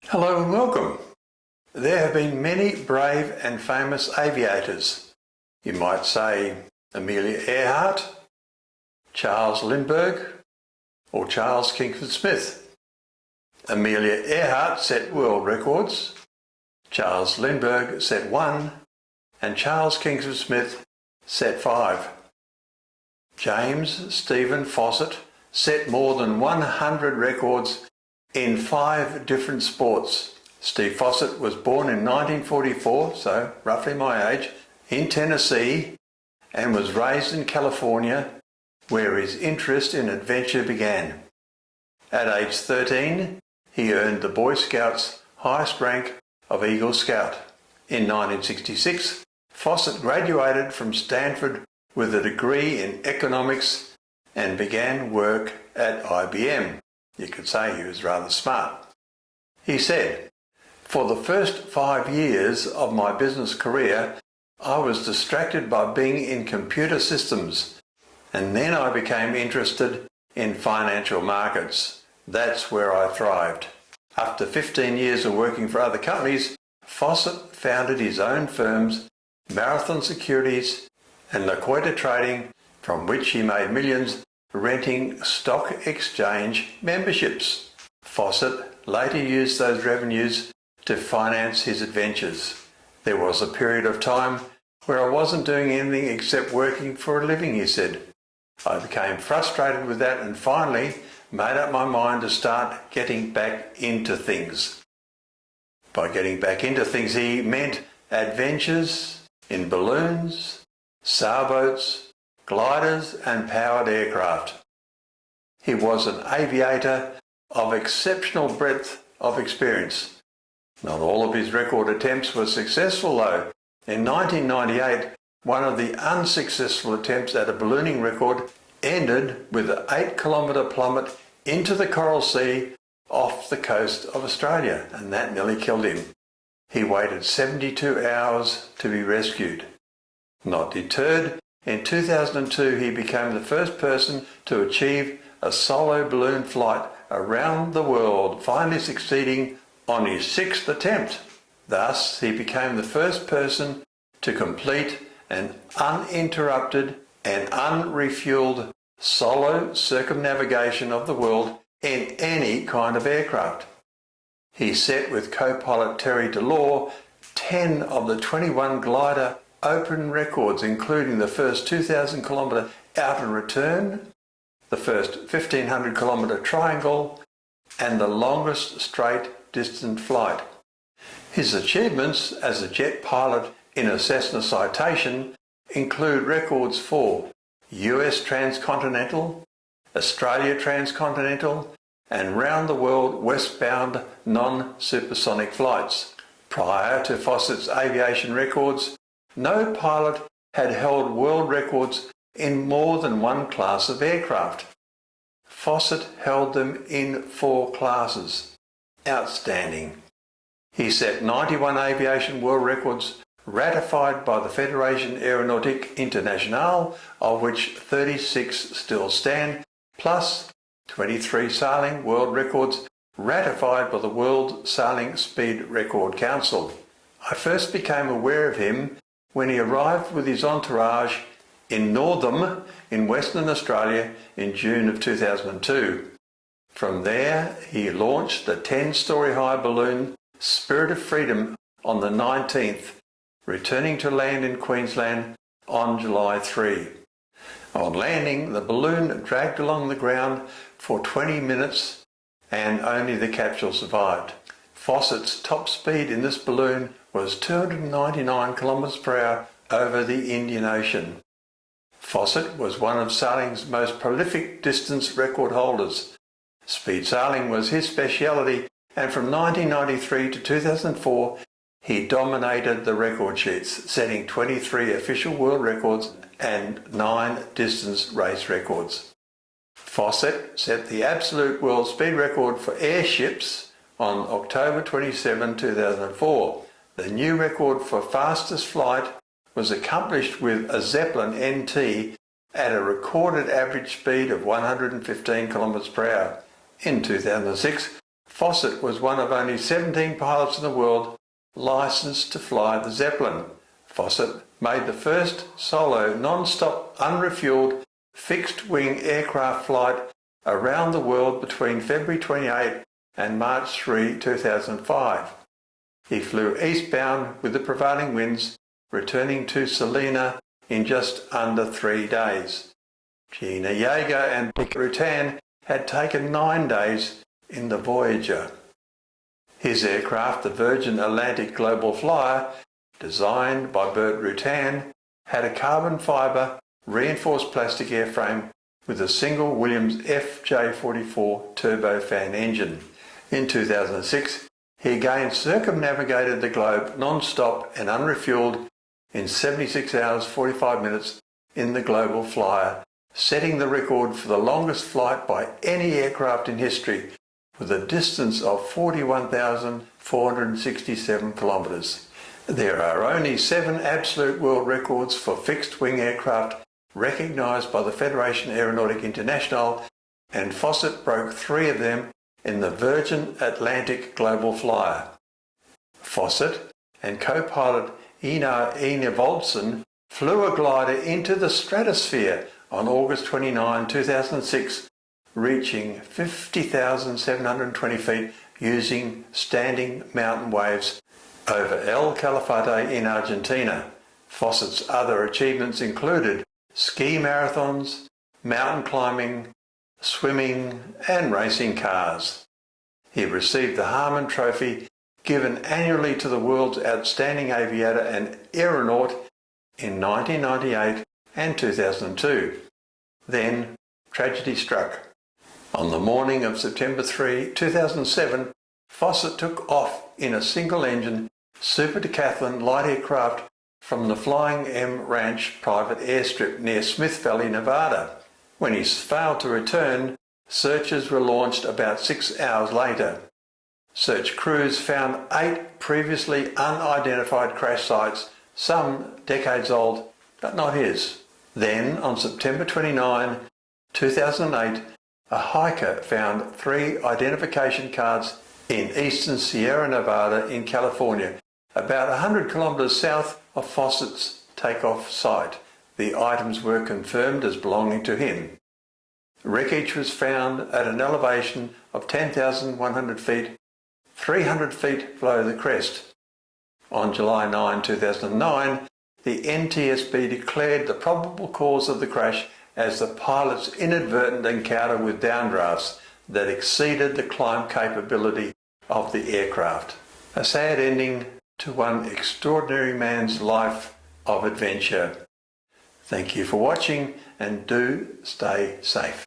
Hello and welcome. There have been many brave and famous aviators. You might say Amelia Earhart, Charles Lindbergh, or Charles Kingsford-Smith. Amelia Earhart set world records, Charles Lindbergh set 1, and Charles Kingsford-Smith set 5. James Stephen Fossett set more than 100 records in 5 different sports. Steve Fossett was born in 1944, so roughly my age, in Tennessee, and was raised in California, where his interest in adventure began. At age 13, he earned the Boy Scouts' highest rank of Eagle Scout. In 1966, Fossett graduated from Stanford with a degree in economics and began work at IBM. You could say he was rather smart. He said, "For the first 5 years of my business career, I was distracted by being in computer systems, and then I became interested in financial markets. That's where I thrived." After 15 years of working for other companies, Fossett founded his own firms, Marathon Securities and Laqueta Trading, from which he made millions renting stock exchange memberships. Fossett later used those revenues to finance his adventures. "There was a period of time where I wasn't doing anything except working for a living," he said. "I became frustrated with that and finally made up my mind to start getting back into things." By getting back into things, he meant adventures in balloons, sailboats, gliders and powered aircraft. He was an aviator of exceptional breadth of experience. Not all of his record attempts were successful though. In 1998, one of the unsuccessful attempts at a ballooning record ended with an 8-kilometre plummet into the Coral Sea off the coast of Australia, and that nearly killed him. He waited 72 hours to be rescued. Not deterred, in 2002 he became the first person to achieve a solo balloon flight around the world, finally succeeding on his 6th attempt. Thus, he became the first person to complete an uninterrupted and unrefueled solo circumnavigation of the world in any kind of aircraft. He set with co-pilot Terry Delore 10 of the 21 glider open records, including the first 2,000-kilometre out and return, the first 1,500-kilometre triangle, and the longest straight distance flight. His achievements as a jet pilot in a Cessna Citation include records for US transcontinental, Australia transcontinental, and round-the-world westbound non-supersonic flights. Prior to Fossett's aviation records, no pilot had held world records in more than one class of aircraft. Fossett held them in 4 classes. Outstanding. He set 91 aviation world records ratified by the Fédération Aéronautique Internationale, of which 36 still stand, plus 23 sailing world records ratified by the World Sailing Speed Record Council. I first became aware of him when he arrived with his entourage in Northam in Western Australia in June of 2002. From there, he launched the 10-storey high balloon Spirit of Freedom on the 19th, returning to land in Queensland on July 3. On landing, the balloon dragged along the ground for 20 minutes and only the capsule survived. Fossett's top speed in this balloon was 299 kilometres per hour over the Indian Ocean. Fossett was one of sailing's most prolific distance record holders. Speed sailing was his speciality, and from 1993 to 2004 he dominated the record sheets, setting 23 official world records and 9 distance race records. Fossett set the absolute world speed record for airships on October 27, 2004. The new record for fastest flight was accomplished with a Zeppelin NT at a recorded average speed of 115 km per hour. In 2006, Fossett was one of only 17 pilots in the world licensed to fly the Zeppelin. Fossett made the first solo, non-stop, unrefueled, fixed-wing aircraft flight around the world between February 28 and March 3, 2005. He flew eastbound with the prevailing winds, returning to Salina in just under 3 days. Gina Yeager and Dick Rutan had taken 9 days in the Voyager. His aircraft, the Virgin Atlantic Global Flyer, designed by Bert Rutan, had a carbon fibre reinforced plastic airframe with a single Williams FJ44 turbofan engine. In 2006, he again circumnavigated the globe non-stop and unrefueled in 76 hours 45 minutes in the Global Flyer, setting the record for the longest flight by any aircraft in history, with a distance of 41,467 kilometres. There are only 7 absolute world records for fixed-wing aircraft recognised by the Fédération Aéronautique Internationale, and Fossett broke 3 of them in the Virgin Atlantic Global Flyer. Fossett and co-pilot Einar Enevoldsen flew a glider into the stratosphere on August 29, 2006, reaching 50,720 feet using standing mountain waves over El Calafate in Argentina. Fossett's other achievements included ski marathons, mountain climbing, swimming and racing cars. He received the Harmon Trophy, given annually to the world's outstanding aviator and aeronaut, in 1998 and 2002. Then tragedy struck. On the morning of September 3, 2007, Fossett took off in a single-engine Super Decathlon light aircraft from the Flying M Ranch private airstrip near Smith Valley, Nevada. When he failed to return, searches were launched about 6 hours later. Search crews found 8 previously unidentified crash sites, some decades old, but not his. Then, on September 29, 2008, a hiker found 3 identification cards in eastern Sierra Nevada in California, about 100 kilometres south of Fossett's takeoff site. The items were confirmed as belonging to him. Wreckage was found at an elevation of 10,100 feet, 300 feet below the crest. On July 9, 2009, the NTSB declared the probable cause of the crash as the pilot's inadvertent encounter with downdrafts that exceeded the climb capability of the aircraft. A sad ending to one extraordinary man's life of adventure. Thank you for watching, and do stay safe.